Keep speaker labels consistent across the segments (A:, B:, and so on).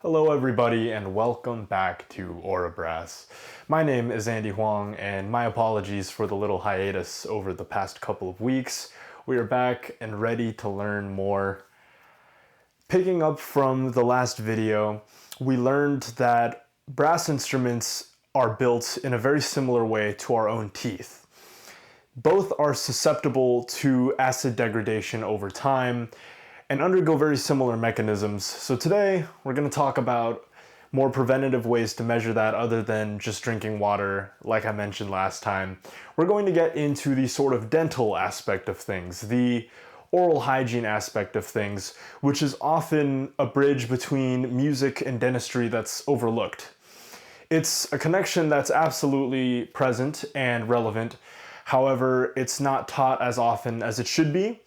A: Hello everybody and welcome back to OraBrass. My name is Andy Hoang and my apologies for the little hiatus over the past couple of weeks. We are back and ready to learn more. Picking up from the last video, we learned that brass instruments are built in a very similar way to our own teeth. Both are susceptible to acid degradation over time and undergo very similar mechanisms. So today we're going to talk about more preventative ways to measure that other than just drinking water like I mentioned last time. We're going to get into the sort of dental aspect of things, the oral hygiene aspect of things, which is often a bridge between music and dentistry that's overlooked. It's a connection that's absolutely present and relevant. However, it's not taught as often as it should be.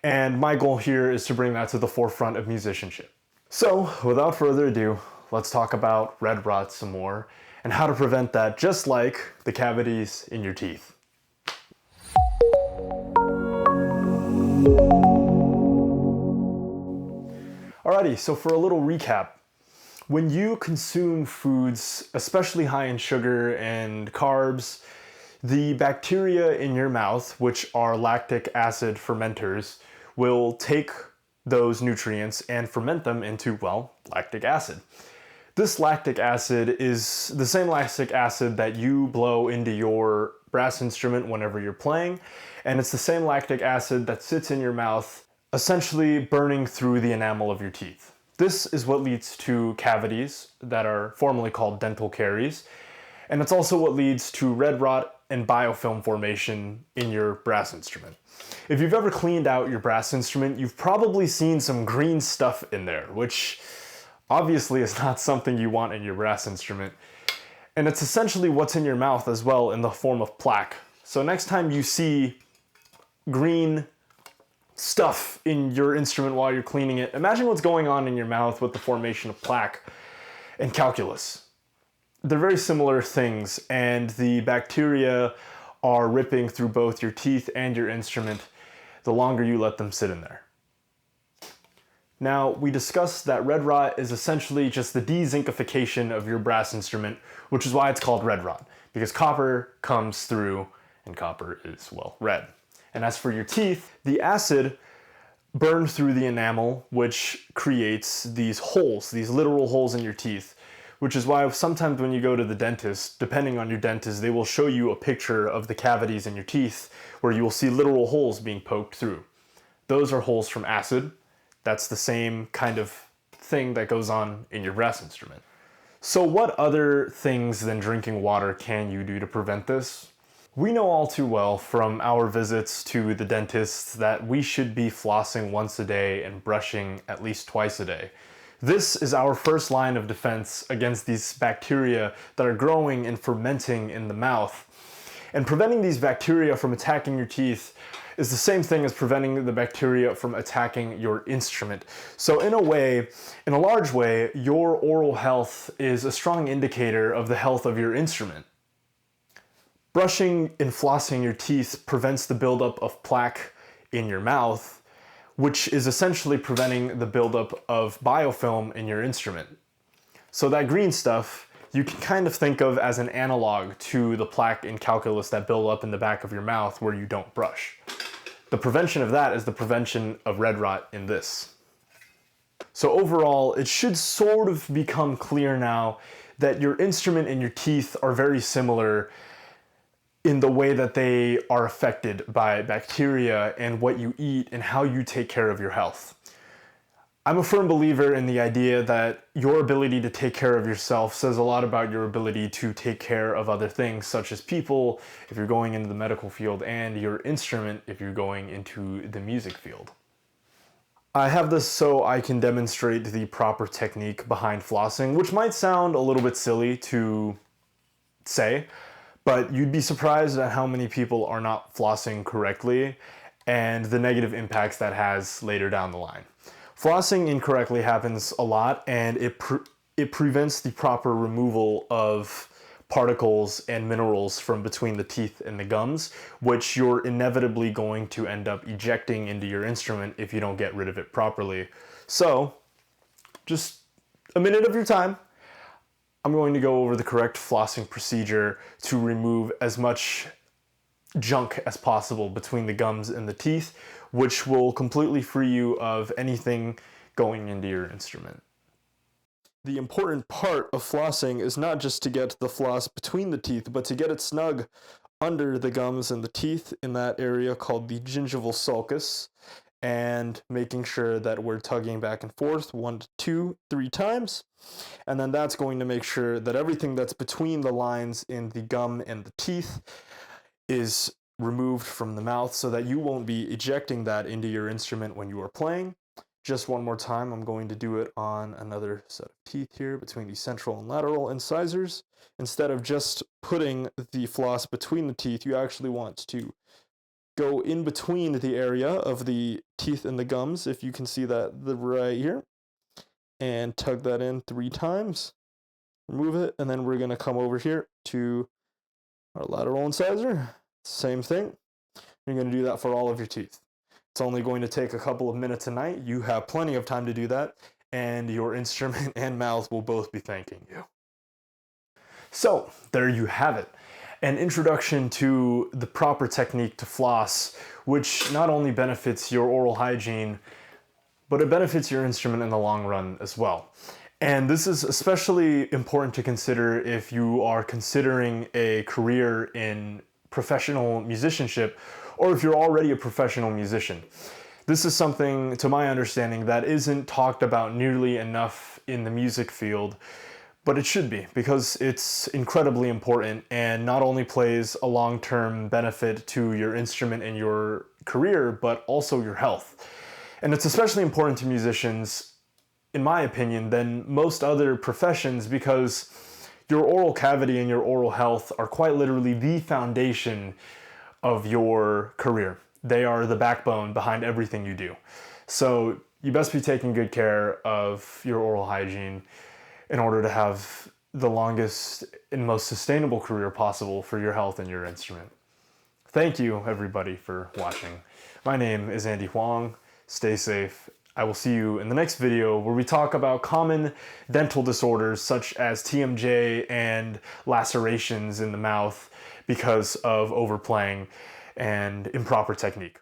A: And my goal here is to bring that to the forefront of musicianship. So, without further ado, let's talk about red rot some more and how to prevent that, just like the cavities in your teeth. Alrighty, so for a little recap, when you consume foods, especially high in sugar and carbs, the bacteria in your mouth, which are lactic acid fermenters, will take those nutrients and ferment them into, well, lactic acid. This lactic acid is the same lactic acid that you blow into your brass instrument whenever you're playing, and it's the same lactic acid that sits in your mouth, essentially burning through the enamel of your teeth. This is what leads to cavities that are formerly called dental caries, and it's also what leads to red rot and biofilm formation in your brass instrument. If you've ever cleaned out your brass instrument, you've probably seen some green stuff in there, which obviously is not something you want in your brass instrument. And it's essentially what's in your mouth as well in the form of plaque. So next time you see green stuff in your instrument while you're cleaning it, imagine what's going on in your mouth with the formation of plaque and calculus. They're very similar things, and the bacteria are ripping through both your teeth and your instrument the longer you let them sit in there. Now, we discussed that red rot is essentially just the dezincification of your brass instrument, which is why it's called red rot, because copper comes through and copper is, well, red. And as for your teeth, the acid burned through the enamel, which creates these holes, these literal holes in your teeth, which is why sometimes when you go to the dentist, depending on your dentist, they will show you a picture of the cavities in your teeth where you will see literal holes being poked through. Those are holes from acid. That's the same kind of thing that goes on in your brass instrument. So what other things than drinking water can you do to prevent this? We know all too well from our visits to the dentist that we should be flossing once a day and brushing at least twice a day. This is our first line of defense against these bacteria that are growing and fermenting in the mouth. And preventing these bacteria from attacking your teeth is the same thing as preventing the bacteria from attacking your instrument. So in a way, in a large way, your oral health is a strong indicator of the health of your instrument. Brushing and flossing your teeth prevents the buildup of plaque in your mouth, which is essentially preventing the buildup of biofilm in your instrument. So that green stuff, you can kind of think of as an analog to the plaque and calculus that build up in the back of your mouth where you don't brush. The prevention of that is the prevention of red rot in this. So overall, it should sort of become clear now that your instrument and your teeth are very similar in the way that they are affected by bacteria and what you eat and how you take care of your health. I'm a firm believer in the idea that your ability to take care of yourself says a lot about your ability to take care of other things, such as people, if you're going into the medical field, and your instrument, if you're going into the music field. I have this so I can demonstrate the proper technique behind flossing, which might sound a little bit silly to say, but you'd be surprised at how many people are not flossing correctly and the negative impacts that has later down the line. Flossing incorrectly happens a lot, and it prevents the proper removal of particles and minerals from between the teeth and the gums, which you're inevitably going to end up ejecting into your instrument if you don't get rid of it properly. So just a minute of your time, I'm going to go over the correct flossing procedure to remove as much junk as possible between the gums and the teeth, which will completely free you of anything going into your instrument. The important part of flossing is not just to get the floss between the teeth, but to get it snug under the gums and the teeth in that area called the gingival sulcus, and making sure that we're tugging back and forth 1 to 2, 3 times. And then that's going to make sure that everything that's between the lines in the gum and the teeth is removed from the mouth so that you won't be ejecting that into your instrument when you are playing. Just one more time, I'm going to do it on another set of teeth here between the central and lateral incisors. Instead of just putting the floss between the teeth, you actually want to go in between the area of the teeth and the gums, if you can see that right here, and tug that in 3 times. Remove it, and then we're going to come over here to our lateral incisor. Same thing. You're going to do that for all of your teeth. It's only going to take a couple of minutes a night. You have plenty of time to do that, and your instrument and mouth will both be thanking you. So, there you have it. An introduction to the proper technique to floss, which not only benefits your oral hygiene, but it benefits your instrument in the long run as well. And this is especially important to consider if you are considering a career in professional musicianship, or if you're already a professional musician. This is something, to my understanding, that isn't talked about nearly enough in the music field, but it should be, because it's incredibly important and not only plays a long-term benefit to your instrument and your career, but also your health. And it's especially important to musicians, in my opinion, than most other professions, because your oral cavity and your oral health are quite literally the foundation of your career. They are the backbone behind everything you do. So you best be taking good care of your oral hygiene in order to have the longest and most sustainable career possible for your health and your instrument. Thank you, everybody, for watching. My name is Andy Hoang. Stay safe. I will see you in the next video where we talk about common dental disorders such as TMJ and lacerations in the mouth because of overplaying and improper technique.